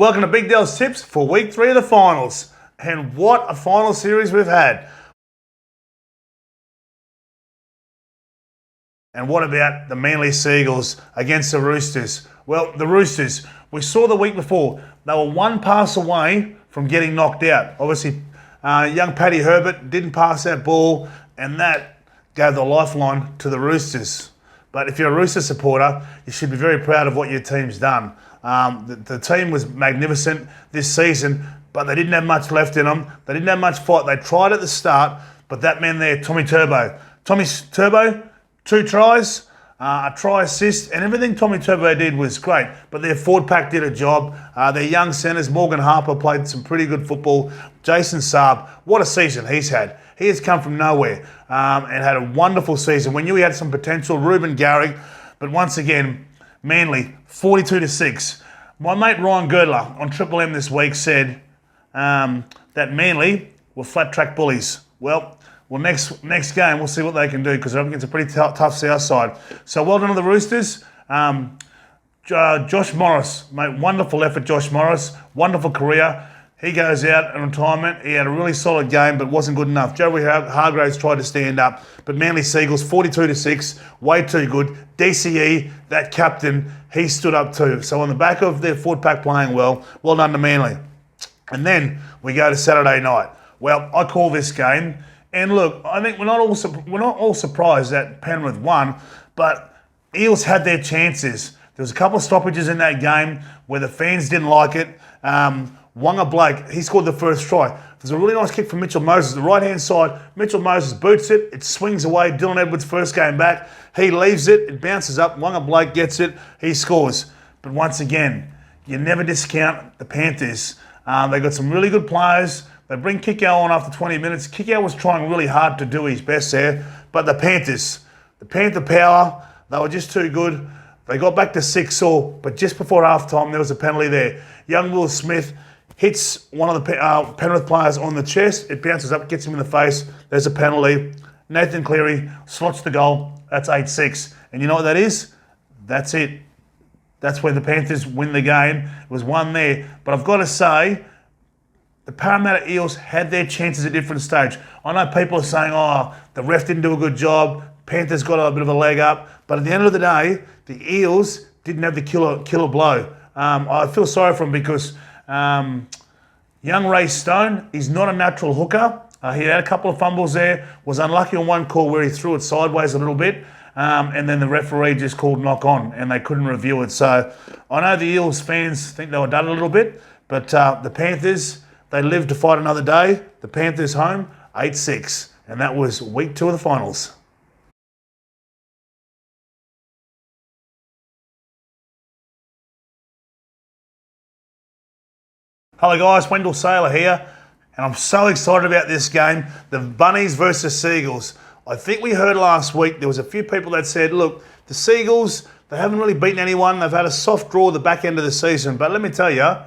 Welcome to Big Dell's Tips for Week 3 of the finals. And what a final series we've had. And what about the Manly Seagulls against the Roosters? Well, the Roosters, we saw the week before, they were one pass away from getting knocked out. Obviously, young Paddy Herbert didn't pass that ball, and that gave the lifeline to the Roosters. But if you're a Rooster supporter, you should be very proud of what your team's done. The team was magnificent this season, but they didn't have much left in them. They didn't have much fight. They tried at the start, but that man there, Tommy Turbo. Tommy Turbo, 2 tries, a try assist, and everything Tommy Turbo did was great. But their forward pack did a job. Their young centres, Morgan Harper played some pretty good football. Jason Saab, what a season he's had. He has come from nowhere and had a wonderful season. We knew he had some potential, Ruben Garrick, but once again, Manly, 42-6. My mate Ryan Girdler on Triple M this week said that Manly were flat track bullies. Well, next game we'll see what they can do because they're up against a pretty tough South side. So well done to the Roosters. Josh Morris, mate, wonderful effort, Josh Morris. Wonderful career. He goes out in retirement. He had a really solid game, but wasn't good enough. Joey Hargraves tried to stand up, but Manly Seagulls, 42-6, way too good. DCE, that captain, he stood up too. So on the back of their forward pack playing well done to Manly. And then we go to Saturday night. Well, I call this game, and look, I think we're not all surprised that Penrith won, but Eels had their chances. There was a couple of stoppages in that game where the fans didn't like it. Wonga Blake, he scored the first try. There's a really nice kick from Mitchell Moses. The right-hand side, Mitchell Moses boots it. It swings away. Dylan Edwards' first game back. He leaves it. It bounces up. Wonga Blake gets it. He scores. But once again, you never discount the Panthers. They got some really good players. They bring Kikau on after 20 minutes. Kikau was trying really hard to do his best there. But the Panthers, the Panther power, they were just too good. They got back to 6-all, but just before halftime, there was a penalty there. Young Will Smith hits one of the Penrith players on the chest. It bounces up, gets him in the face. There's a penalty. Nathan Cleary slots the goal. That's 8-6. And you know what that is? That's it. That's where the Panthers win the game. It was one there. But I've got to say, the Parramatta Eels had their chances at different stage. I know people are saying, oh, the ref didn't do a good job. Panthers got a bit of a leg up. But at the end of the day, the Eels didn't have the killer blow. I feel sorry for them because young Ray Stone is not a natural hooker. He had a couple of fumbles there, was unlucky on one call where he threw it sideways a little bit, and then the referee just called knock on and they couldn't review it. So I know the Eels fans think they were done a little bit, but the Panthers, they lived to fight another day. The Panthers home, 8-6, and that was week 2 of the finals. Hello guys, Wendell Sailor here, and I'm so excited about this game, the Bunnies versus Seagulls. I think we heard last week, there was a few people that said, look, the Seagulls, they haven't really beaten anyone, they've had a soft draw at the back end of the season, but let me tell you,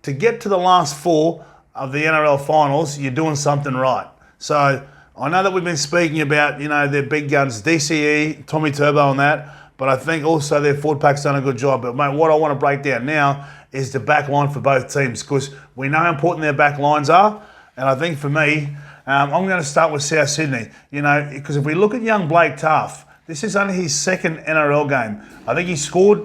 to get to the last 4 of the NRL finals, you're doing something right. So I know that we've been speaking about, their big guns, DCE, Tommy Turbo and that, but I think also their forward pack's done a good job. But mate, what I want to break down now is the back line for both teams because we know how important their back lines are. And I think for me, I'm going to start with South Sydney. Because if we look at young Blake Taaffe, this is only his 2nd NRL game. I think he scored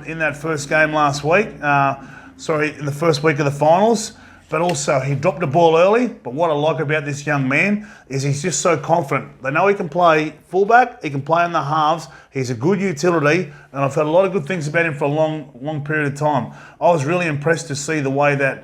in that first game last week. In the first week of the finals. But also, he dropped the ball early. But what I like about this young man is he's just so confident. They know he can play fullback, he can play in the halves. He's a good utility, and I've heard a lot of good things about him for a long period of time. I was really impressed to see the way that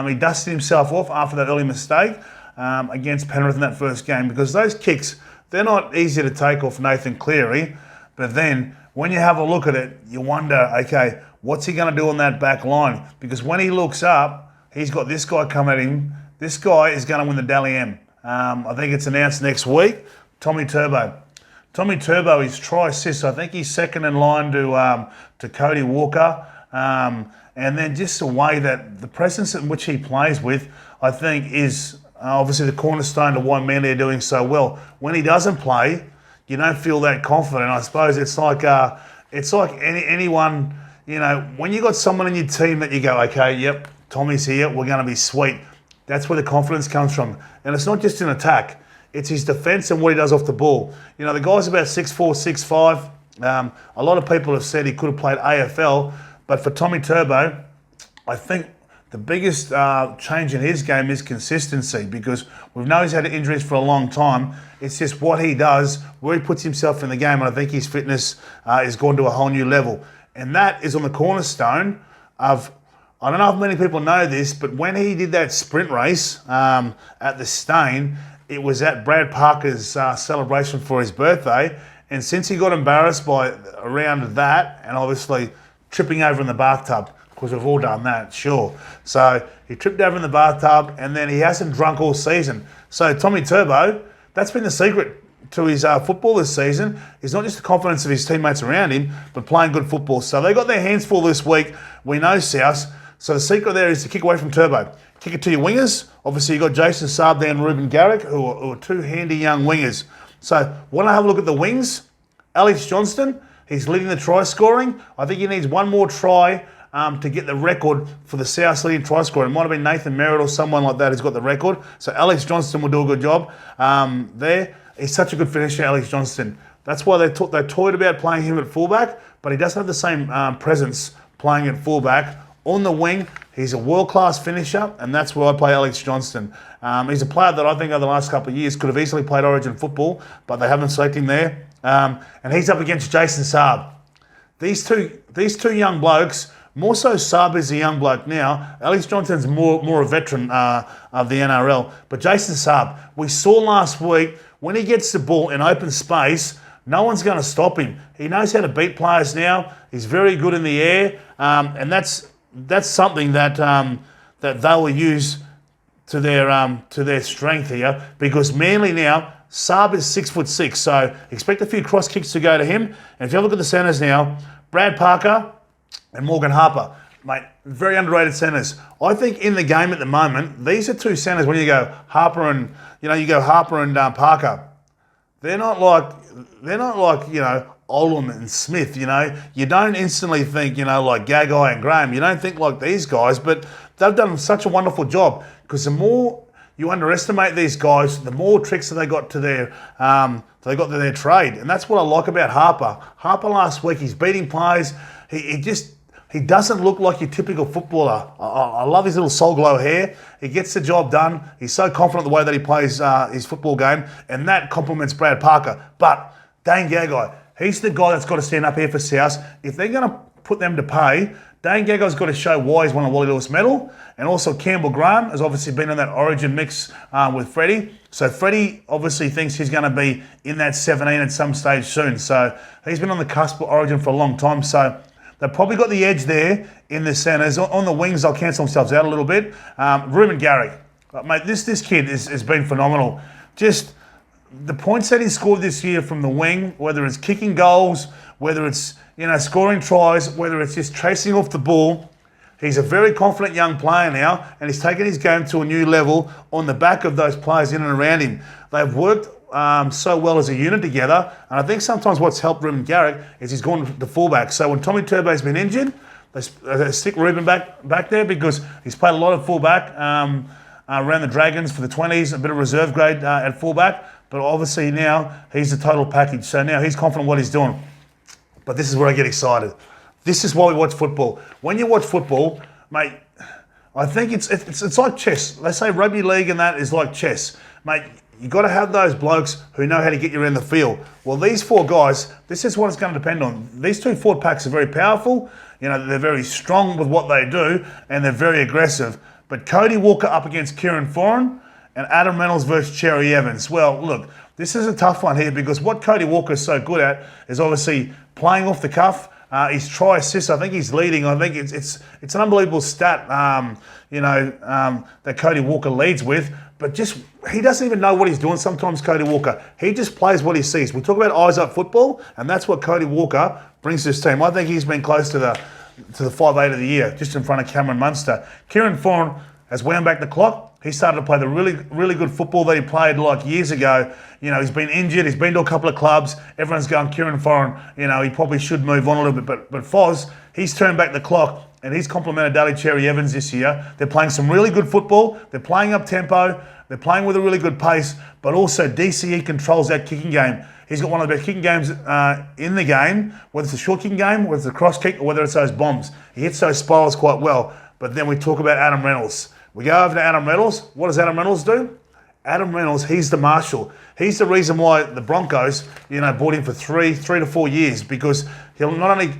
he dusted himself off after that early mistake against Penrith in that first game, because those kicks, they're not easy to take off Nathan Cleary. But then, when you have a look at it, you wonder, okay, what's he going to do on that back line? Because when he looks up, he's got this guy coming at him. This guy is going to win the Dally M. I think it's announced next week. Tommy Turbo. Tommy Turbo, his try assist, I think he's 2nd in line to Cody Walker. And then just the way that the presence in which he plays with, I think is obviously the cornerstone to why Manly are doing so well. When he doesn't play, you don't feel that confident. I suppose it's like anyone, when you got someone in your team that you go, okay, yep, Tommy's here, we're going to be sweet. That's where the confidence comes from. And it's not just in attack. It's his defence and what he does off the ball. You know, the guy's about 6'4", 6'5". A lot of people have said he could have played AFL, but for Tommy Turbo, I think the biggest change in his game is consistency, because we've known he's had injuries for a long time. It's just what he does, where he puts himself in the game, and I think his fitness is gone to a whole new level. And that is on the cornerstone of, I don't know if many people know this, but when he did that sprint race at the Stain, it was at Brad Parker's celebration for his birthday. And since he got embarrassed by around that, and obviously tripping over in the bathtub, because we've all done that, sure. So he tripped over in the bathtub, and then he hasn't drunk all season. So Tommy Turbo, that's been the secret to his football this season. It's not just the confidence of his teammates around him, but playing good football. So they got their hands full this week. We know South. So the secret there is to kick away from Turbo. Kick it to your wingers. Obviously, you've got Jason Saab there and Ruben Garrick, who are two handy young wingers. So when I have a look at the wings, Alex Johnston, he's leading the try scoring. I think he needs one more try to get the record for the South's leading try scorer. It might have been Nathan Merritt or someone like that who's got the record. So Alex Johnston will do a good job there. He's such a good finisher, Alex Johnston. That's why they toyed about playing him at fullback, but he doesn't have the same presence playing at fullback. On the wing, he's a world-class finisher, and that's where I play Alex Johnston. He's a player that I think over the last couple of years could have easily played Origin football, but they haven't selected him there. And he's up against Jason Saab. These two young blokes, more so Saab is a young bloke now. Alex Johnston's more a veteran of the NRL. But Jason Saab, we saw last week, when he gets the ball in open space, no one's going to stop him. He knows how to beat players now. He's very good in the air, and that's something that that they will use to their strength here, because Manly now, Saab is 6'6", so expect a few cross kicks to go to him. And if you have a look at the centres now, Brad Parker and Morgan Harper, mate, very underrated centres. I think in the game at the moment, these are two centres. When you go Harper and Parker, they're not like Oldham and Smith. You don't instantly think like Gagai and Graham. You don't think like these guys, but they've done such a wonderful job, because the more you underestimate these guys, the more tricks that they got to their trade, and that's what I like about Harper. Harper last week, he's beating players. He doesn't look like your typical footballer. I love his little soul glow hair. He gets the job done. He's so confident the way that he plays his football game, and that complements Brad Parker. But Dane Gagai, he's the guy that's got to stand up here for South. If they're going to put them to pay, Dane Gagai's got to show why he's won a Wally Lewis medal. And also Campbell Graham has obviously been in that Origin mix with Freddie. So Freddie obviously thinks he's going to be in that 17 at some stage soon. So he's been on the cusp of Origin for a long time. So they've probably got the edge there in the centres. On the wings, they'll cancel themselves out a little bit. Ruben Garrick, mate, this kid has been phenomenal. Just the points that he scored this year from the wing, whether it's kicking goals, whether it's scoring tries, whether it's just chasing off the ball. He's a very confident young player now, and he's taken his game to a new level on the back of those players in and around him. They've worked so well as a unit together, and I think sometimes what's helped Ruben Garrick is he's gone to fullback. So when Tommy Turbo's been injured, they stick Ruben back there, because he's played a lot of fullback around the Dragons for the 20s, a bit of reserve grade at fullback, but obviously now he's the total package. So now he's confident what he's doing. But this is where I get excited. This is why we watch football. When you watch football, mate, I think it's like chess. They say rugby league and that is like chess. Mate, you got to have those blokes who know how to get you around the field. Well, these four guys, this is what it's going to depend on. These two forward packs are very powerful. They're very strong with what they do, and they're very aggressive. But Cody Walker up against Kieran Foran and Adam Reynolds versus Cherry Evans. Well, look, this is a tough one here, because what Cody Walker is so good at is obviously playing off the cuff. His try assists, I think he's leading. I think it's an unbelievable stat, that Cody Walker leads with. But just he doesn't even know what he's doing sometimes, Cody Walker. He just plays what he sees. We talk about eyes up football, and that's what Cody Walker brings to his team. I think he's been close to the 5'8" of the year, just in front of Cameron Munster. Kieran Foran has wound back the clock. He started to play the really good football that he played like years ago. You know, he's been injured. He's been to a couple of clubs. Everyone's going, Kieran Foran, you know, he probably should move on a little bit. But Foz, he's turned back the clock and he's complimented Daly Cherry Evans this year. They're playing some really good football. They're playing up tempo. They're playing with a really good pace. But also DCE controls that kicking game. He's got one of the best kicking games in the game, whether it's a short kicking game, whether it's a cross kick, or whether it's those bombs. He hits those spirals quite well. But then we talk about Adam Reynolds. We go over to Adam Reynolds. What does Adam Reynolds do? Adam Reynolds, he's the marshal. He's the reason why the Broncos, you know, bought him for three to 4 years, because he'll not only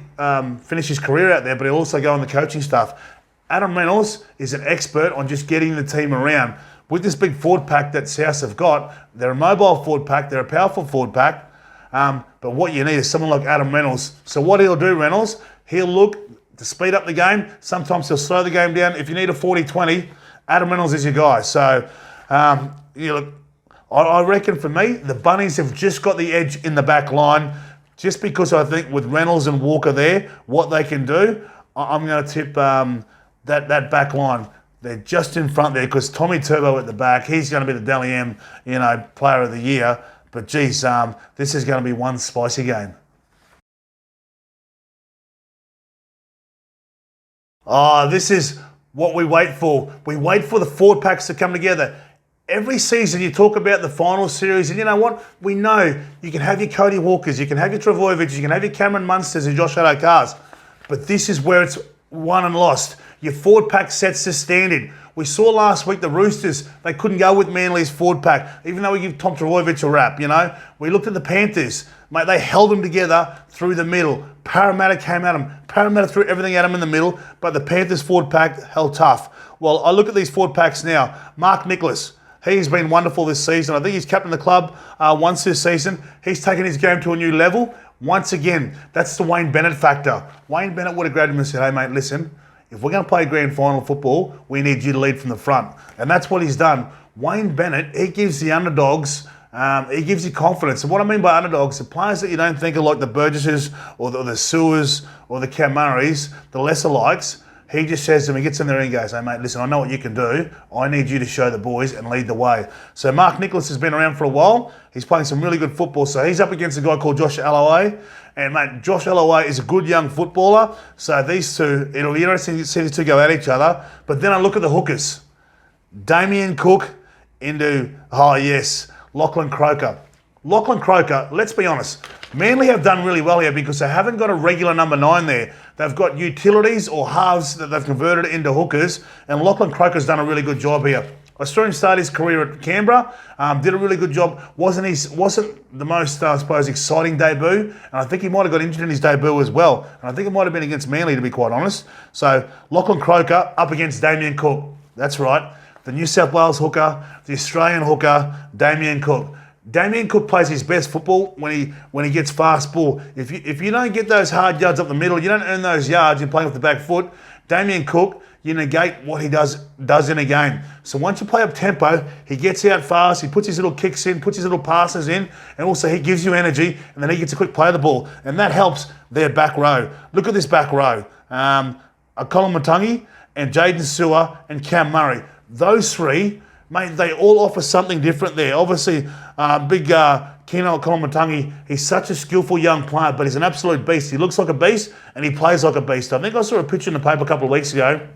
finish his career out there, but he'll also go on the coaching staff. Adam Reynolds is an expert on just getting the team around. With this big forward pack that South have got, they're a mobile forward pack, they're a powerful forward pack, but what you need is someone like Adam Reynolds. So what he'll do, Reynolds, he'll look to speed up the game. Sometimes he'll slow the game down. If you need a 40-20, Adam Reynolds is your guy. So, you know, I reckon for me, the Bunnies have just got the edge in the back line, just because I think with Reynolds and Walker there, what they can do, I'm going to tip that back line. They're just in front there, because Tommy Turbo at the back, he's going to be the Dally M, you know, player of the year. But geez, this is going to be one spicy game. Oh, this is what we wait for. We wait for the forward packs to come together. Every season you talk about the final series, and you know what? We know you can have your Cody Walkers, you can have your Travojevic, you can have your Cameron Munsters and Josh Addo-Carrs, but this is where it's won and lost. Your forward pack sets the standard. We saw last week the Roosters, they couldn't go with Manly's forward pack, even though we give Tom Travojevic a rap, you know. We looked at the Panthers, mate, they held them together through the middle. Parramatta came at them. Parramatta threw everything at them in the middle, but the Panthers forward pack held tough. Well, I look at these forward packs now. Mark Nicholas, he's been wonderful this season. I think he's captained the club once this season. He's taken his game to a new level. Once again, that's the Wayne Bennett factor. Wayne Bennett would have grabbed him and said, hey, mate, listen, if we're going to play grand final football, we need you to lead from the front. And that's what he's done. Wayne Bennett, he gives the underdogs, he gives you confidence. And what I mean by underdogs, the players that you don't think are like the Burgesses or the Sewers or the Cam Murrays, the lesser likes, he just says to them, he gets in there and goes, hey mate, listen, I know what you can do. I need you to show the boys and lead the way. So Mark Nicholas has been around for a while. He's playing some really good football. So he's up against a guy called Josh Alloway. And mate, Josh Alloway is a good young footballer. So these two, it'll be interesting to see these two go at each other. But then I look at the hookers. Damien Cook into, oh yes, Lachlan Croker. Lachlan Croker, let's be honest, Manly have done really well here because they haven't got a regular number 9 there. They've got utilities or halves that they've converted into hookers, and Lachlan Croker's done a really good job here. I saw him start his career at Canberra, did a really good job. Wasn't the most, I suppose, exciting debut, and I think he might have got injured in his debut as well. And I think it might have been against Manly, to be quite honest. So Lachlan Croker up against Damien Cook. That's right, the New South Wales hooker, the Australian hooker, Damien Cook. Damien Cook plays his best football when he gets fast ball. If you don't get those hard yards up the middle, you don't earn those yards, you're playing with the back foot. Damien Cook, you negate what he does in a game. So once you play up tempo, he gets out fast, he puts his little kicks in, puts his little passes in, and also he gives you energy, and then he gets a quick play of the ball. And that helps their back row. Look at this back row. Colin Matangi and Jaden Sewer and Cam Murray. Those three, mate, they all offer something different there. Obviously, big Keno Colin Matangi, he's such a skillful young player, but he's an absolute beast. He looks like a beast, and he plays like a beast. I think I saw a picture in the paper a couple of weeks ago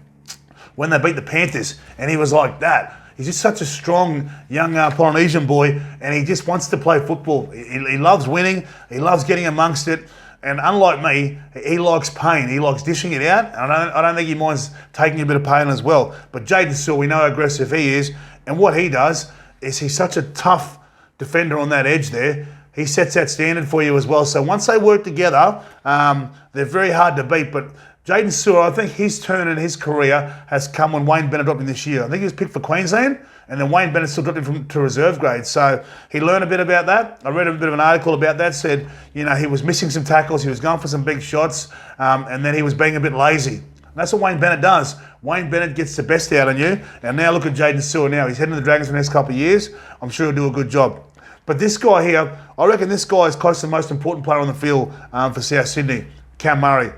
when they beat the Panthers, and he was like that. He's just such a strong young Polynesian boy, and he just wants to play football. He loves winning. He loves getting amongst it. And unlike me, he likes pain. He likes dishing it out. And I don't think he minds taking a bit of pain as well. But Jaden Searle, we know how aggressive he is. And what he does is he's such a tough defender on that edge there. He sets that standard for you as well. So once they work together, they're very hard to beat. But Jaden Searle, I think his turn in his career has come when Wayne Bennett dropped him this year. I think he was picked for Queensland, and then Wayne Bennett still dropped him to reserve grade. So he learned a bit about that. I read a bit of an article about that, said, you know, he was missing some tackles, he was going for some big shots, and then he was being a bit lazy. And that's what Wayne Bennett does. Wayne Bennett gets the best out on you. And now look at Jaden Searle now. He's heading to the Dragons for the next couple of years. I'm sure he'll do a good job. But this guy here, I reckon this guy is close to the most important player on the field for South Sydney, Cam Murray.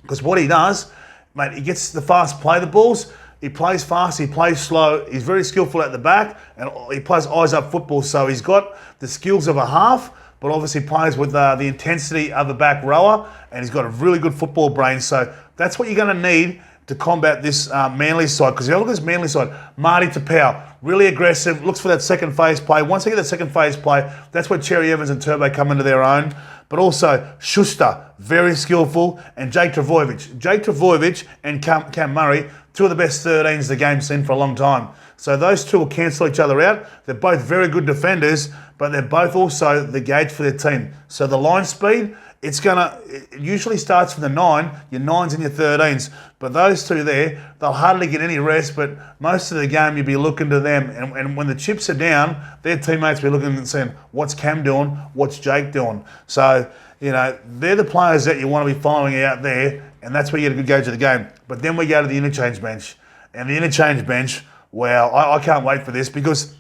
Because what he does, mate, he gets the fast play the balls. He plays fast, he plays slow, he's very skillful at the back, and he plays eyes-up football, so he's got the skills of a half, but obviously plays with the intensity of a back rower, and he's got a really good football brain, so that's what you're going to need to combat this Manly side. Because you look at this Manly side, Marty Tapau, really aggressive, looks for that second phase play. Once they get that second phase play, that's where Cherry Evans and Turbo come into their own. But also Schuster, very skillful, and Jake Trbojevic. Jake Trbojevic and Cam Murray, two of the best 13s the game's seen for a long time. So those two will cancel each other out. They're both very good defenders, but they're both also the gauge for their team. So the line speed, it usually starts from the 9, your 9s and your 13s. But those two there, they'll hardly get any rest, but most of the game you'll be looking to them. And when the chips are down, their teammates will be looking and saying, what's Cam doing? What's Jake doing? So, they're the players that you want to be following out there, and that's where you get a good gauge of the game. But then we go to the interchange bench. And the interchange bench, well, I can't wait for this because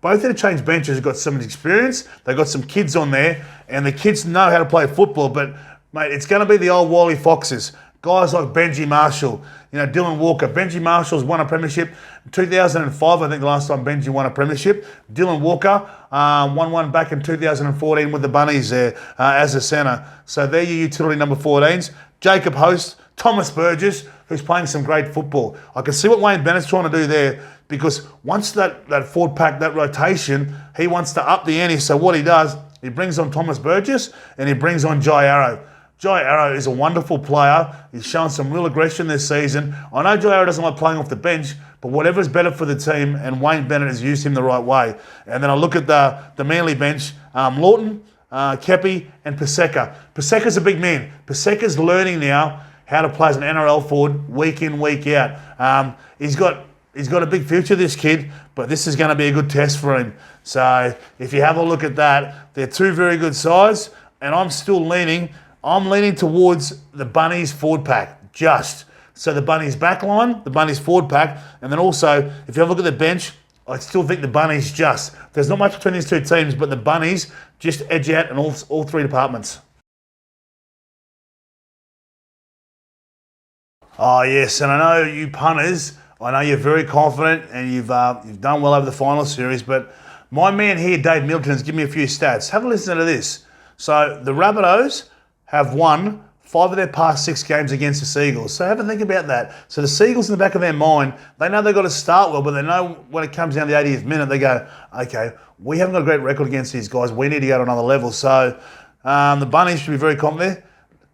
both interchange benches have got some experience. They've got some kids on there, and the kids know how to play football. But, mate, it's going to be the old Wally Foxes. Guys like Benji Marshall, Dylan Walker. Benji Marshall's won a premiership in 2005, I think the last time Benji won a premiership. Dylan Walker won one back in 2014 with the Bunnies there as a centre. So they're your utility number 14s. Jacob Host, Thomas Burgess, who's playing some great football. I can see what Wayne Bennett's trying to do there because once that forward pack, that rotation, he wants to up the ante. So what he does, he brings on Thomas Burgess and he brings on Jai Arrow. Jai Arrow is a wonderful player. He's shown some real aggression this season. I know Jai Arrow doesn't like playing off the bench, but whatever's better for the team, and Wayne Bennett has used him the right way. And then I look at the Manly bench, Lawton, Kepi, and Paseka. Paseka's a big man. Paseka's learning now how to play as an NRL forward week in, week out. He's got a big future, this kid, but this is going to be a good test for him. So if you have a look at that, they're two very good sides, and I'm leaning towards the Bunnies forward pack, just. So the Bunnies back line, the Bunnies forward pack, and then also, if you have a look at the bench, I still think the Bunnies just. There's not much between these two teams, but the Bunnies just edge out in all three departments. Oh, yes, and I know you punters, I know you're very confident and you've done well over the final series, but my man here, Dave Middleton, has given me a few stats. Have a listen to this. So the RABBITOHS have won 5 of their past 6 games against the Seagulls. So have a think about that. So the Seagulls in the back of their mind, they know they've got to start well, but they know when it comes down to the 80th minute, they go, okay, we haven't got a great record against these guys. We need to go to another level. So the Bunnies should be very confident.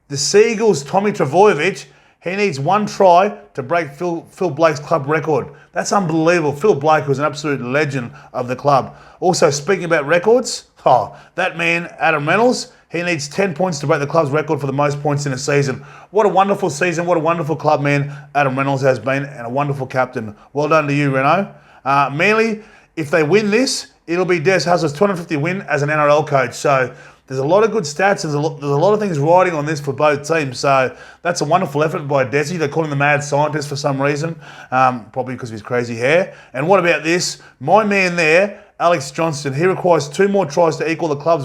The Seagulls, Tommy Trbojevic, he needs 1 try to break Phil Blake's club record. That's unbelievable. Phil Blake was an absolute legend of the club. Also, speaking about records, that man, Adam Reynolds, he needs 10 points to break the club's record for the most points in a season. What a wonderful season. What a wonderful club man Adam Reynolds has been, and a wonderful captain. Well done to you, Reno. Manly, if they win this, it'll be Des Hasler's 250 win as an NRL coach. So there's a lot of good stats. There's a lot of things riding on this for both teams. So that's a wonderful effort by Desi. They call him the mad scientist for some reason, probably because of his crazy hair. And what about this? My man there, Alex Johnston, he requires 2 more tries to equal the club's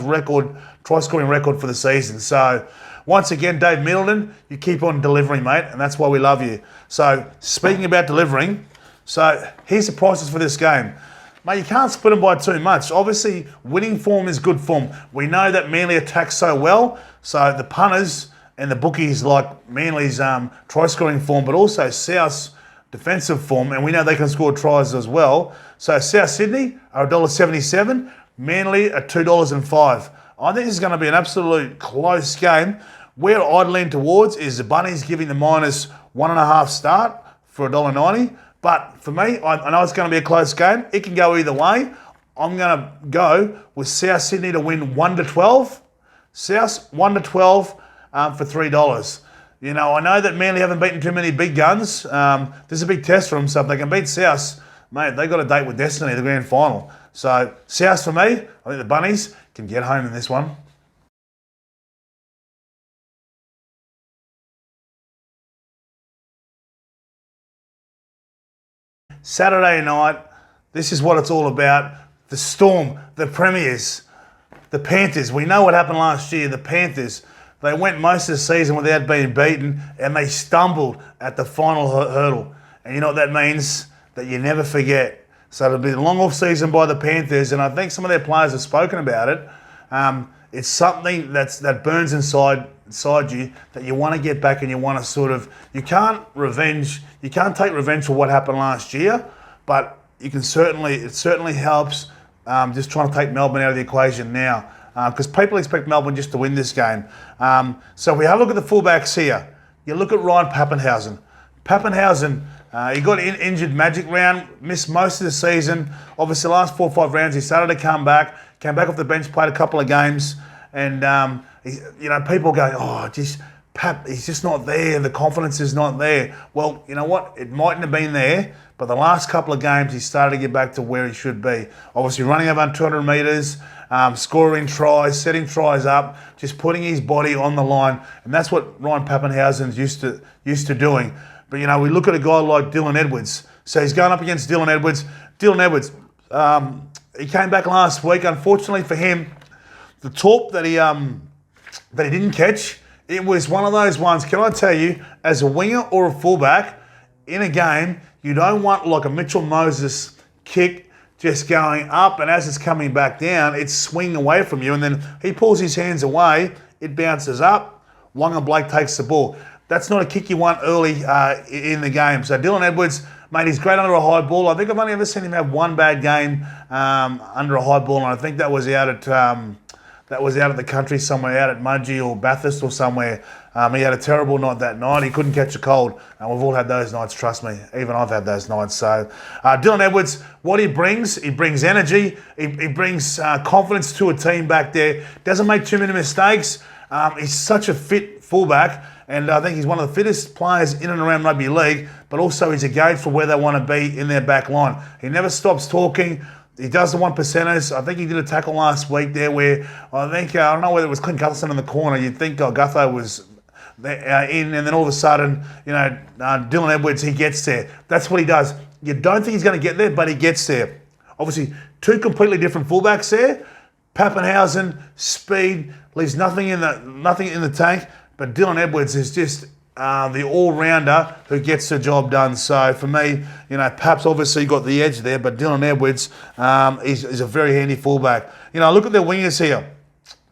try-scoring record for the season. So once again, Dave Middleton, you keep on delivering, mate, and that's why we love you. So speaking about delivering, so here's the prices for this game. Mate, you can't split them by too much. Obviously, winning form is good form. We know that Manly attacks so well, so the punters and the bookies like Manly's try-scoring form, but also South's defensive form, and we know they can score tries as well. So South Sydney are $1.77, Manly are $2.05. I think this is going to be an absolute close game. Where I'd lean towards is the Bunnies giving the minus 1.5 start for $1.90. But for me, I know it's going to be a close game. It can go either way. I'm going to go with South Sydney to win 1-12. South 1-12 for $3. I know that Manly haven't beaten too many big guns. This is a big test for them. So if they can beat South, mate, they got a date with destiny, the grand final. So South for me, I think the Bunnies can get home in this one. Saturday night, this is what it's all about. The Storm, the Premiers, the Panthers. We know what happened last year. The Panthers, they went most of the season without being beaten, and they stumbled at the final hurdle. And you know what that means? That you never forget. So it'll be a long off season by the Panthers, and I think some of their players have spoken about it. It's something that burns inside you, that you want to get back, and you want to sort of, you can't take revenge for what happened last year, but it certainly helps just trying to take Melbourne out of the equation now, because people expect Melbourne just to win this game. So if we have a look at the fullbacks here, you look at Ryan Papenhuyzen. He got injured magic round, missed most of the season. Obviously, the last 4 or 5 rounds, he started to come back off the bench, played a couple of games, and people go, oh, just Pap, he's just not there. The confidence is not there. Well, you know what? It mightn't have been there, but the last couple of games, he started to get back to where he should be. Obviously, running over 200 metres, scoring tries, setting tries up, just putting his body on the line, and that's what Ryan Papenhuyzen's used to doing. But we look at a guy like Dylan Edwards. So he's going up against Dylan Edwards. He came back last week. Unfortunately for him, the torp that he didn't catch, it was one of those ones. Can I tell you, as a winger or a fullback in a game, you don't want like a Mitchell Moses kick just going up, and as it's coming back down, it's swinging away from you, and then he pulls his hands away, it bounces up, Wonga Blake takes the ball. That's not a kick you want early in the game. So Dylan Edwards, mate, he's great under a high ball. I think I've only ever seen him have one bad game under a high ball, and I think that was out at the country somewhere, out at Mudgee or Bathurst or somewhere. He had a terrible night that night. He couldn't catch a cold, and we've all had those nights. Trust me, even I've had those nights. So Dylan Edwards, what he brings energy. He brings confidence to a team back there. Doesn't make too many mistakes. He's such a fit fullback. And I think he's one of the fittest players in and around rugby league, but also he's a gauge for where they want to be in their back line. He never stops talking. He does the 1%ers. I think he did a tackle last week there where I don't know whether it was Clint Gutherson in the corner. You'd think Gutho was in, and then all of a sudden, Dylan Edwards, he gets there. That's what he does. You don't think he's going to get there, but he gets there. Obviously, two completely different fullbacks there. Papenhuyzen, speed, leaves nothing in the tank. But Dylan Edwards is just the all-rounder who gets the job done. So for me, Pap's obviously got the edge there, but Dylan Edwards is a very handy fullback. Look at their wingers here.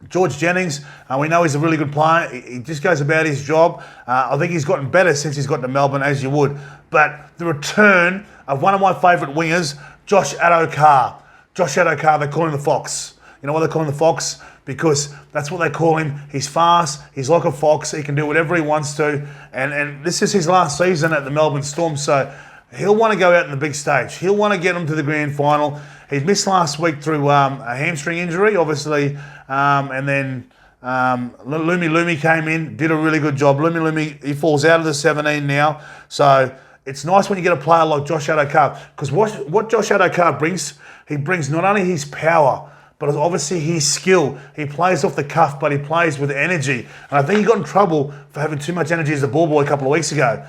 George Jennings, we know he's a really good player. He just goes about his job. I think he's gotten better since he's got to Melbourne, as you would. But the return of one of my favourite wingers, Josh Addo-Carr. They call him the Fox. You know why they call him the Fox? Because that's what they call him. He's fast. He's like a fox. He can do whatever he wants to. And this is his last season at the Melbourne Storm, so he'll want to go out in the big stage. He'll want to get them to the grand final. He missed last week through a hamstring injury, obviously, and then Lumi came in, did a really good job. Lumi, he falls out of the 17 now. So it's nice when you get a player like Josh Addo-Carr, because what Josh Addo-Carr brings, he brings not only his power, but obviously his skill. He plays off the cuff, but he plays with energy. And I think he got in trouble for having too much energy as a ball boy a couple of weeks ago.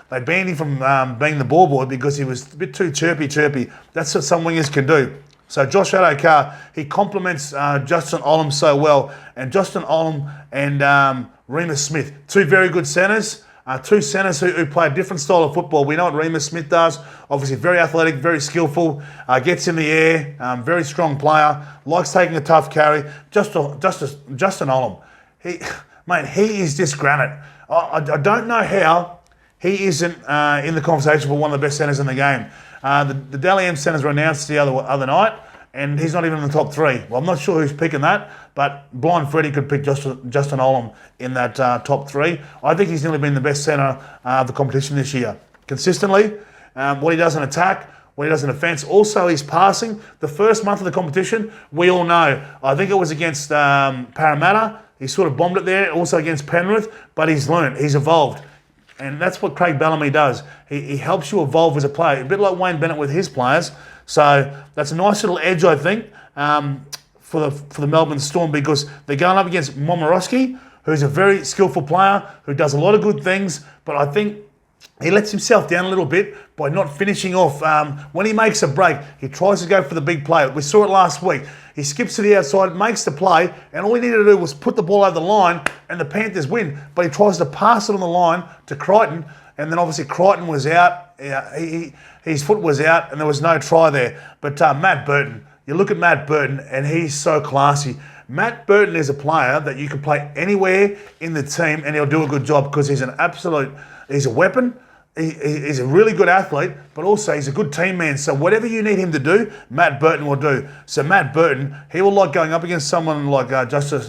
They banned him from being the ball boy because he was a bit too chirpy. That's what some wingers can do. So Josh Addo-Carr, he complements Justin Olam so well. And Justin Olam and Remus Smith, two very good centres. Two centres who play a different style of football. We know what Remus Smith does. Obviously very athletic, very skillful, gets in the air, very strong player, likes taking a tough carry. Justin Olam, he is just granite. I don't know how he isn't in the conversation for one of the best centres in the game. The Dell EM centres were announced the other night, and he's not even in the top 3. Well, I'm not sure who's picking that, but Blind Freddie could pick Justin Olam in that top 3. I think he's nearly been the best centre of the competition this year. Consistently, what he does in attack, what he does in defence, also his passing. The first month of the competition, we all know. I think it was against Parramatta. He sort of bombed it there, also against Penrith, but he's learned, he's evolved. And that's what Craig Bellamy does. He helps you evolve as a player, a bit like Wayne Bennett with his players. So that's a nice little edge, I think, for the Melbourne Storm, because they're going up against Momorowski, who's a very skillful player, who does a lot of good things, but I think he lets himself down a little bit by not finishing off. When he makes a break, he tries to go for the big play. We saw it last week. He skips to the outside, makes the play, and all he needed to do was put the ball over the line and the Panthers win. But he tries to pass it on the line to Crichton, And then obviously Crichton was out. His foot was out and there was no try there. But Matt Burton, you look at Matt Burton and he's so classy. Matt Burton is a player that you can play anywhere in the team and he'll do a good job because he's he's a weapon. He's a really good athlete, but also he's a good team man. So whatever you need him to do, Matt Burton will do. So Matt Burton, he will like going up against someone like Justin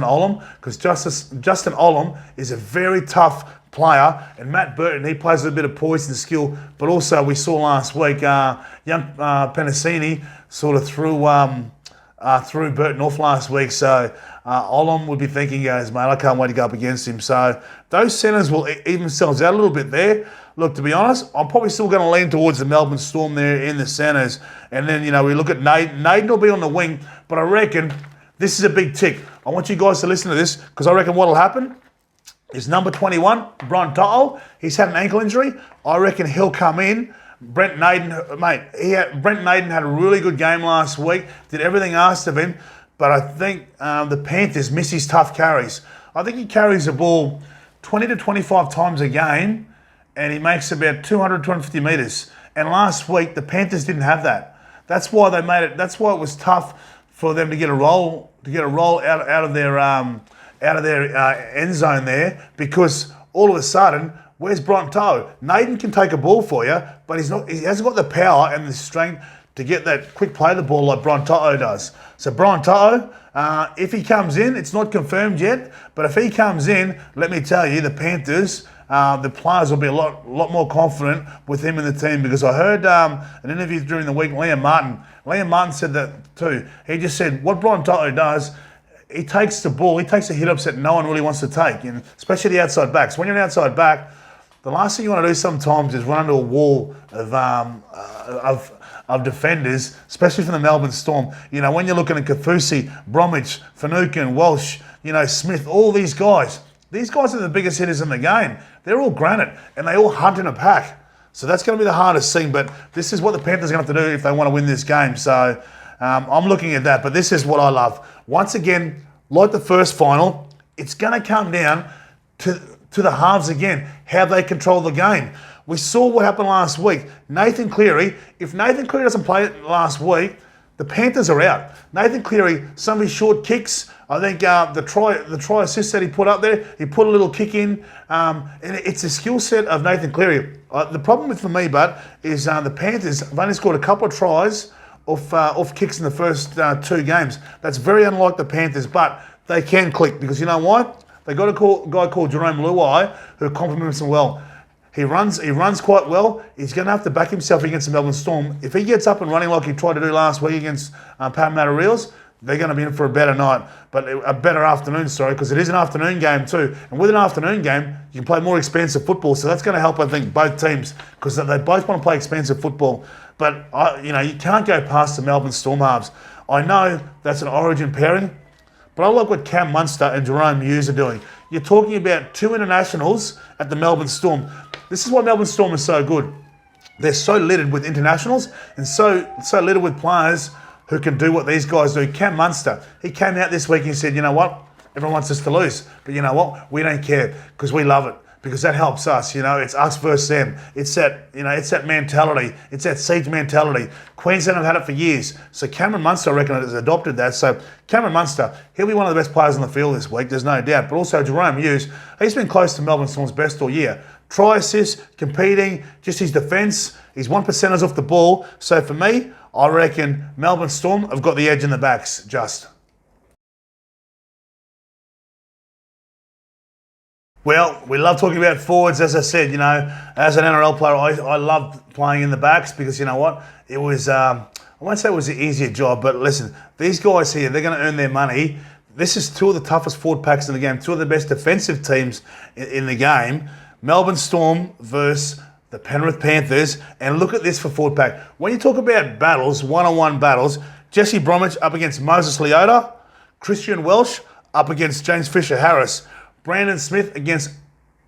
Olam, because Justin Olam is a very tough player, and Matt Burton, he plays with a bit of poise and skill, but also we saw last week, young Penasini sort of threw Burton off last week, so Olam would be thinking, guys, mate, I can't wait to go up against him. So those centres will even themselves out a little bit there. Look, to be honest, I'm probably still going to lean towards the Melbourne Storm there in the centres. And then, we look at Naden. Naden will be on the wing, but I reckon this is a big tick. I want you guys to listen to this because I reckon what will happen is number 21, Brian To'o. He's had an ankle injury. I reckon he'll come in. Brent Naden had a really good game last week, did everything asked of him, but I think the Panthers miss his tough carries. I think he carries the ball 20 to 25 times a game, and he makes about 200, 250 metres. And last week, the Panthers didn't have that. That's why they made it. That's why it was tough for them to get a roll out of their end zone there, because all of a sudden, where's Brian To'o? Naden can take a ball for you, but he hasn't got the power and the strength to get that quick play of the ball like Brian To'o does. So Brian To'o, if he comes in, it's not confirmed yet, but if he comes in, let me tell you, the Panthers, the players will be a lot more confident with him in the team, because I heard an interview during the week, Liam Martin said that too. He just said what Brian To'o does, he takes the ball, he takes the hit-ups that no one really wants to take, and especially the outside backs. When you're an outside back, the last thing you want to do sometimes is run into a wall of defenders, especially from the Melbourne Storm. When you're looking at Kafusi, Bromwich, Finucane, Walsh, Smith, all these guys are the biggest hitters in the game. They're all granite, and they all hunt in a pack. So that's going to be the hardest thing, but this is what the Panthers are going to have to do if they want to win this game. So I'm looking at that, but this is what I love. Once again, like the first final, it's going to come down to the halves again, how they control the game. We saw what happened last week. Nathan Cleary, if Nathan Cleary doesn't play last week, the Panthers are out. Nathan Cleary, some of his short kicks, I think the try assist that he put up there, he put a little kick in. And it's a skill set of Nathan Cleary. The problem for me, but is the Panthers have only scored a couple of tries off kicks in the first 2 games. That's very unlike the Panthers, but they can click, because you know what? They got a guy called Jerome Luai who complements him well. He runs quite well. He's going to have to back himself against the Melbourne Storm. If he gets up and running like he tried to do last week against Parramatta Eels, they're going to be in for a better night, but a better afternoon, because it is an afternoon game too. And with an afternoon game, you can play more expensive football, so that's going to help, I think, both teams, because they both want to play expensive football. But you can't go past the Melbourne Storm halves. I know that's an origin pairing, but I like what Cam Munster and Jerome Hughes are doing. You're talking about 2 internationals at the Melbourne Storm. This is why Melbourne Storm is so good. They're so littered with internationals and so littered with players who can do what these guys do. Cam Munster, he came out this week and said, you know what? Everyone wants us to lose. But you know what? We don't care, because we love it. Because that helps us, it's us versus them. It's that, it's that mentality. It's that siege mentality. Queensland have had it for years. So Cameron Munster, I reckon, has adopted that. So Cameron Munster, he'll be one of the best players on the field this week, there's no doubt. But also Jerome Hughes, he's been close to Melbourne Storm's best all year. Try assist, competing, just his defence. He's 1%ers off the ball. So for me, I reckon Melbourne Storm have got the edge in the backs, just. Well, we love talking about forwards, as I said, as an NRL player, I loved playing in the backs, because you know what? It was, I won't say it was the easier job, but listen, these guys here, they're going to earn their money. This is 2 of the toughest forward packs in the game, 2 of the best defensive teams in the game. Melbourne Storm versus the Penrith Panthers, and look at this for forward pack. When you talk about battles, one-on-one battles, Jesse Bromwich up against Moses Leota, Christian Welch up against James Fisher-Harris, Brandon Smith against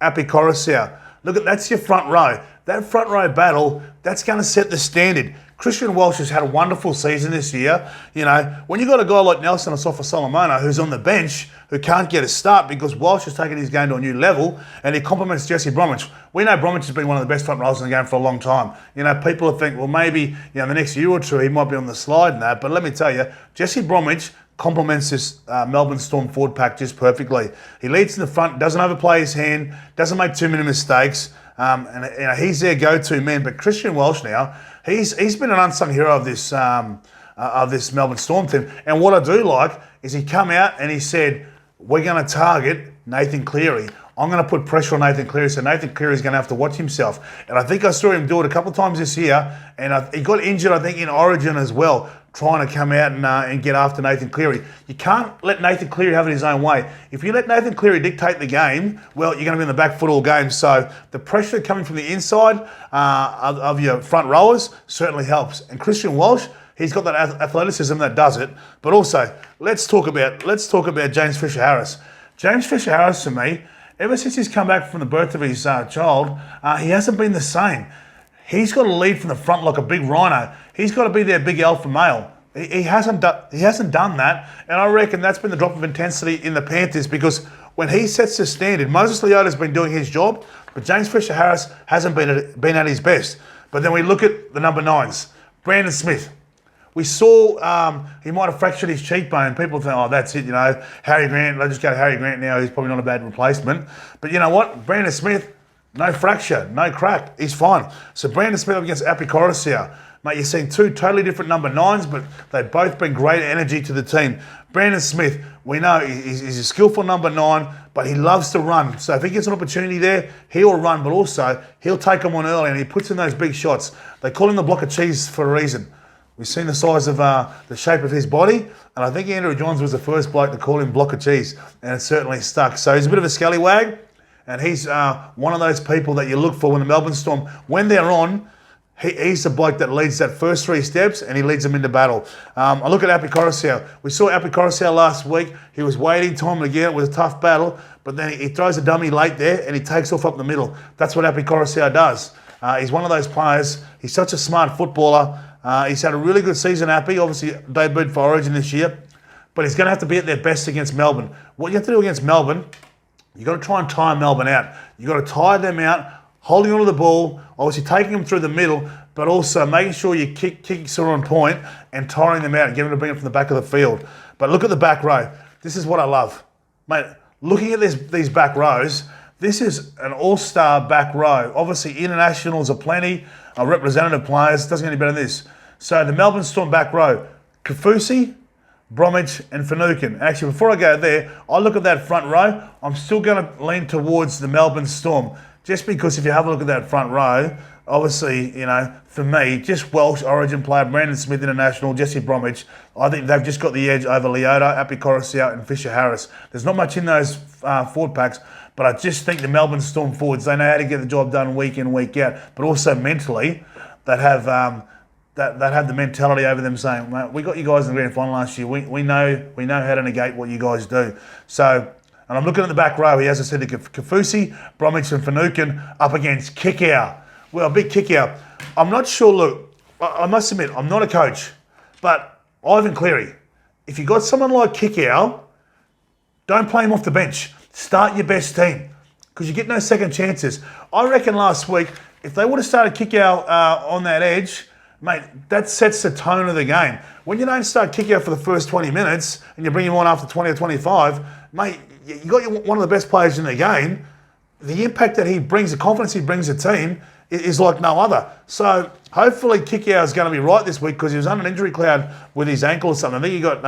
Api Coruscant. Look, that's your front row. That front row battle, that's going to set the standard. Christian Welch has had a wonderful season this year. You know, when you got a guy like Nelson Asafa-Solomona who's on the bench, who can't get a start because Welch has taken his game to a new level, and he complements Jesse Bromwich. We know Bromwich has been one of the best front rows in the game for a long time. You know, people think, well, maybe, you know, the next year or two he might be on the slide and that, but let me tell you, Jesse Bromwich complements this Melbourne Storm forward pack just perfectly. He leads in the front, doesn't overplay his hand, doesn't make too many mistakes, and you know, he's their go-to man. But Christian Welch now, he's been an unsung hero of this Melbourne Storm team. And what I do like is he come out and he said, we're going to target Nathan Cleary. I'm going to put pressure on Nathan Cleary, so Nathan Cleary is going to have to watch himself. And I think I saw him do it a couple of times this year, and he got injured, I think, in Origin as well, trying to come out and get after Nathan Cleary. You can't let Nathan Cleary have it his own way. If you let Nathan Cleary dictate the game, well, you're going to be in the back foot all game. So the pressure coming from the inside of your front rowers certainly helps. And Christian Welch, he's got that athleticism that does it. But also, let's talk about James Fisher-Harris. James Fisher-Harris, to me, ever since he's come back from the birth of his child, he hasn't been the same. He's got to lead from the front like a big rhino. He's got to be their big alpha male. He hasn't done that, and I reckon that's been the drop of intensity in the Panthers, because when he sets the standard, Moses Leota's been doing his job, but James Fisher-Harris hasn't been at his best. But then we look at the number 9s. Brandon Smith. We saw he might have fractured his cheekbone. People think, oh, that's it, you know, Harry Grant, let's just go to Harry Grant now. He's probably not a bad replacement. But you know what? Brandon Smith, no fracture, no crack. He's fine. So Brandon Smith up against Api Korosia. Mate, you're seeing two totally different number 9s, but they've both been great energy to the team. Brandon Smith, we know he's a skillful number 9, but he loves to run. So if he gets an opportunity there, he'll run, but also he'll take them on early, and he puts in those big shots. They call him the block of cheese for a reason. We've seen the size of the shape of his body, and I think Andrew Johns was the first bloke to call him block of cheese, and it certainly stuck. So he's a bit of a scallywag, and he's one of those people that you look for when the Melbourne Storm, when they're on, he's the bloke that leads that first 3 steps, and he leads them into battle. I look at Api Korosia. We saw Api Korosia last week. He was waiting time to get it. It was a tough battle, but then he throws a dummy late there, and he takes off up the middle. That's what Api Korosia does. He's one of those players. He's such a smart footballer. He's had a really good season, Appy. Obviously, debuted for Origin this year. But he's going to have to be at their best against Melbourne. What you have to do against Melbourne, you've got to try and tire Melbourne out. You've got to tire them out, holding onto the ball, obviously taking them through the middle, but also making sure your kicks are on point and tiring them out and getting them to bring it from the back of the field. But look at the back row. This is what I love. Mate, looking at these back rows, this is an all-star back row. Obviously, internationals are plenty, representative players. Doesn't get any better than this. So the Melbourne Storm back row, Kafusi, Bromwich and Finucane. Actually, before I go there, I look at that front row. I'm still going to lean towards the Melbourne Storm, just because if you have a look at that front row, obviously, you know, for me, just Welsh, Origin player, Brandon Smith, international, Jesse Bromwich, I think they've just got the edge over Leota, Api Korosia and Fisher-Harris. There's not much in those forward packs, but I just think the Melbourne Storm forwards, they know how to get the job done week in, week out, but also mentally, that have the mentality over them saying, mate, we got you guys in the grand final last year. We know how to negate what you guys do. So, and I'm looking at the back row here, as I said, to Kafusi, Bromwich and Finucane up against Kickow. Well, big Kickow. I'm not sure, look, I must admit, I'm not a coach, but Ivan Cleary, if you got someone like Kickow, don't play him off the bench. Start your best team, because you get no second chances. I reckon last week, if they would have started Kickow on that edge, mate, that sets the tone of the game. When you don't start Kickow for the first 20 minutes and you bring him on after 20 or 25, mate, you got one of the best players in the game. The impact that he brings, the confidence he brings to the team is like no other. So hopefully Kickow is going to be right this week, because he was under an injury cloud with his ankle or something. I think he got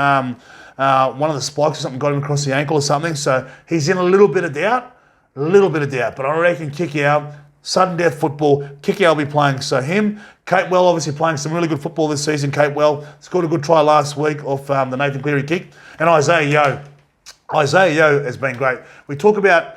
one of the spikes or something got him across the ankle or something. So he's in a little bit of doubt. But I reckon Kickow, sudden death football, Kickow will be playing. So him, Capewell obviously playing some really good football this season. Capewell scored a good try last week off the Nathan Cleary kick. And Isaiah Yeo. Isaiah Yeo has been great. We talk about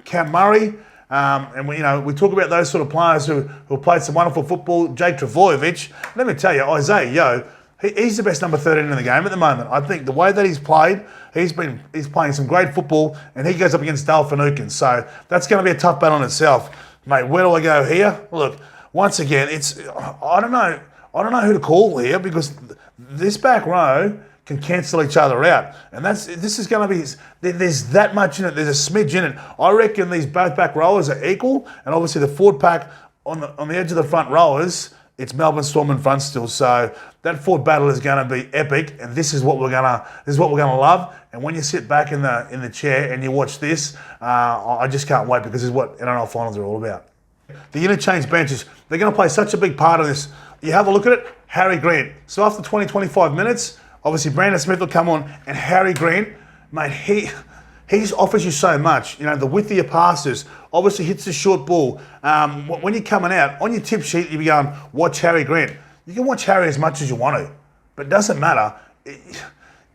Cam Murray, and we talk about those sort of players who played some wonderful football. Jake Travojevic. Let me tell you, Isaiah Yeo, he's the best number 13 in the game at the moment. I think the way that he's played, he's playing some great football, and he goes up against Dell Finucane. So that's going to be a tough battle in itself. Mate, where do I go here? Look, once again, I don't know. I don't know who to call here because this back row can cancel each other out. And this is going to be, there's that much in it. There's a smidge in it. I reckon these both back rowers are equal. And obviously the forward pack on the edge of the front rowers, it's Melbourne Storm in front still. So that forward battle is going to be epic. And this is what we're going to love. And when you sit back in the chair and you watch this, I just can't wait because this is what NRL finals are all about. The interchange benches, they're going to play such a big part of this. You have a look at it, Harry Grant. So after 20, 25 minutes, obviously Brandon Smith will come on, and Harry Grant, mate, he just offers you so much. You know, the width of your passes, obviously hits the short ball. When you're coming out, on your tip sheet, you'll be going, watch Harry Grant. You can watch Harry as much as you want to, but it doesn't matter.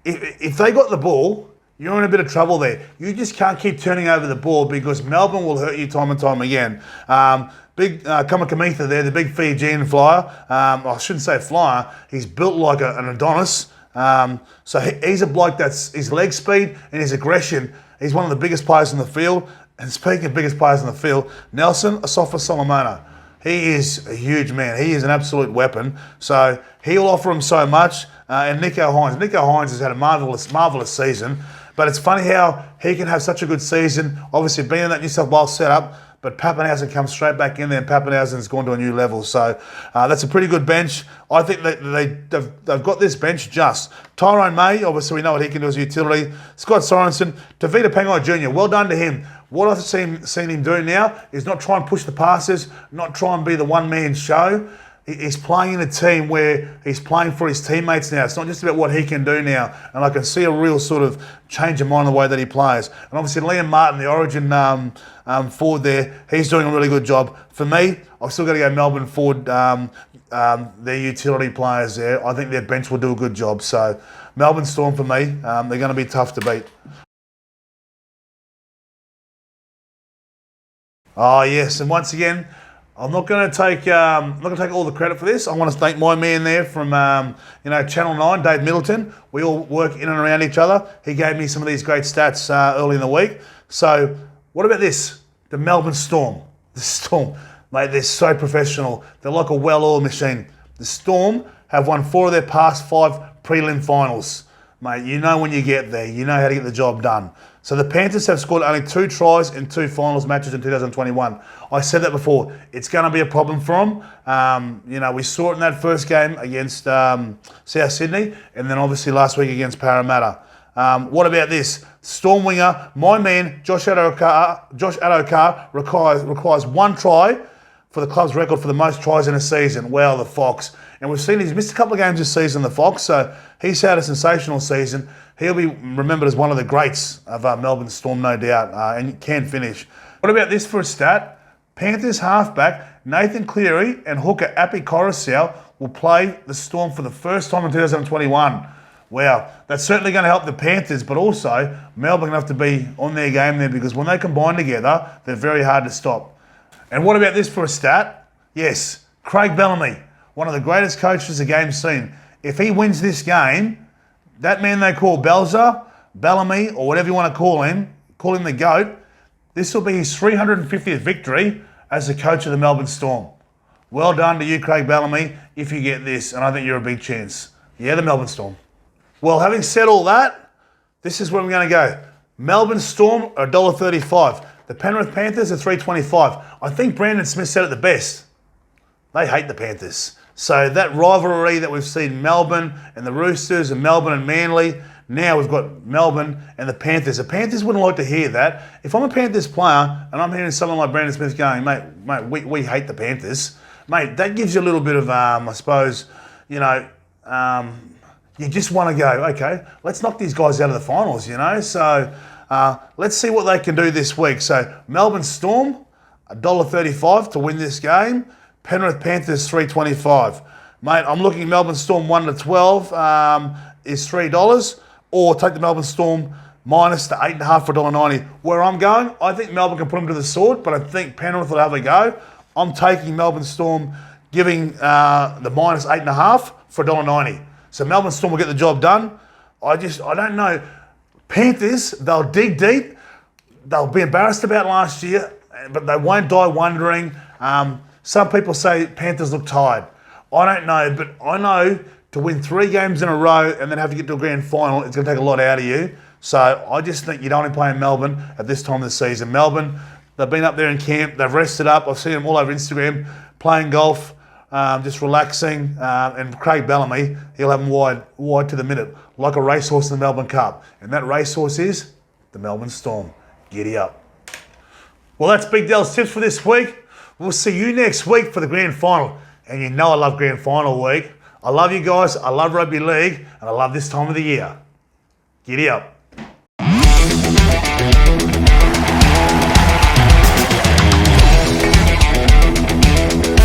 If they got the ball, you're in a bit of trouble there. You just can't keep turning over the ball because Melbourne will hurt you time and time again. Big Kamikamitha there, the big Fijian flyer. I shouldn't say flyer. He's built like an Adonis. So he's a bloke that's his leg speed and his aggression. He's one of the biggest players in the field. And speaking of biggest players in the field, Nelson Asafa Solomona. He is a huge man. He is an absolute weapon. So he'll offer him so much. And Nico Hines. Nico Hines has had a marvellous season. But it's funny how he can have such a good season. Obviously being in that New South Wales setup. But Pappenhausen comes straight back in there, and Pappenhausen's gone to a new level. So that's a pretty good bench. I think they've got this bench just. Tyrone May, obviously we know what he can do as a utility. Scott Sorensen, Tavita Pangai Jr., well done to him. What I've seen him do now is not try and push the passes, not try and be the one-man show. He's playing in a team where he's playing for his teammates now. It's not just about what he can do now. And I can see a real sort of change of mind in the way that he plays. And obviously Liam Martin, the Origin forward there, he's doing a really good job. For me, I've still got to go Melbourne forward, their utility players there. I think their bench will do a good job. So Melbourne Storm for me, they're going to be tough to beat. Oh yes, and once again, I'm not going to take all the credit for this. I want to thank my man there from Channel 9, Dave Middleton. We all work in and around each other. He gave me some of these great stats early in the week. So what about this? The Melbourne Storm. The Storm, mate, they're so professional. They're like a well-oiled machine. The Storm have won 4 of their past 5 prelim finals. Mate, you know when you get there, you know how to get the job done. So the Panthers have scored only 2 tries in 2 finals matches in 2021. I said that before. It's going to be a problem for them. We saw it in that first game against South Sydney, and then obviously last week against Parramatta. What about this? Storm winger, my man, Josh Adokar requires 1 try for the club's record for the most tries in a season. Well, the Fox. And we've seen he's missed a couple of games this season, the Fox, so he's had a sensational season. He'll be remembered as one of the greats of Melbourne Storm, no doubt, and can finish. What about this for a stat? Panthers halfback Nathan Cleary and hooker Api Coruscant will play the Storm for the first time in 2021. Wow, that's certainly going to help the Panthers, but also Melbourne have to be on their game there because when they combine together, they're very hard to stop. And what about this for a stat? Yes, Craig Bellamy, one of the greatest coaches the game's seen. If he wins this game, that man they call Belzer, Bellamy, or whatever you want to call him the GOAT, this will be his 350th victory as the coach of the Melbourne Storm. Well done to you, Craig Bellamy, if you get this, and I think you're a big chance. Yeah, the Melbourne Storm. Well, having said all that, this is where we're going to go. Melbourne Storm are $1.35. The Penrith Panthers are $3.25. I think Brandon Smith said it the best. They hate the Panthers. So that rivalry that we've seen Melbourne and the Roosters and Melbourne and Manly, now we've got Melbourne and the Panthers. The Panthers wouldn't like to hear that. If I'm a Panthers player and I'm hearing someone like Brandon Smith going, mate, we hate the Panthers, mate, that gives you a little bit of, I suppose, you just want to go, okay, let's knock these guys out of the finals, So let's see what they can do this week. So Melbourne Storm, $1.35 to win this game. Penrith Panthers, $3.25. Mate, I'm looking at Melbourne Storm 1-12 is $3. Or take the Melbourne Storm minus the 8.5 for $1.90. Where I'm going, I think Melbourne can put them to the sword, but I think Penrith will have a go. I'm taking Melbourne Storm, giving the minus 8.5 for $1.90. So Melbourne Storm will get the job done. I don't know. Panthers, they'll dig deep. They'll be embarrassed about last year, but they won't die wondering. Some people say Panthers look tired. I don't know, but I know to win 3 games in a row and then have to get to a grand final, it's going to take a lot out of you. So I just think you don't want to play in Melbourne at this time of the season. Melbourne, they've been up there in camp, they've rested up. I've seen them all over Instagram playing golf, just relaxing. And Craig Bellamy, he'll have them wide to the minute, like a racehorse in the Melbourne Cup. And that racehorse is the Melbourne Storm. Giddy up. Well, that's Big Dell's tips for this week. We'll see you next week for the grand final. And you know I love grand final week. I love you guys, I love rugby league, and I love this time of the year. Giddy up.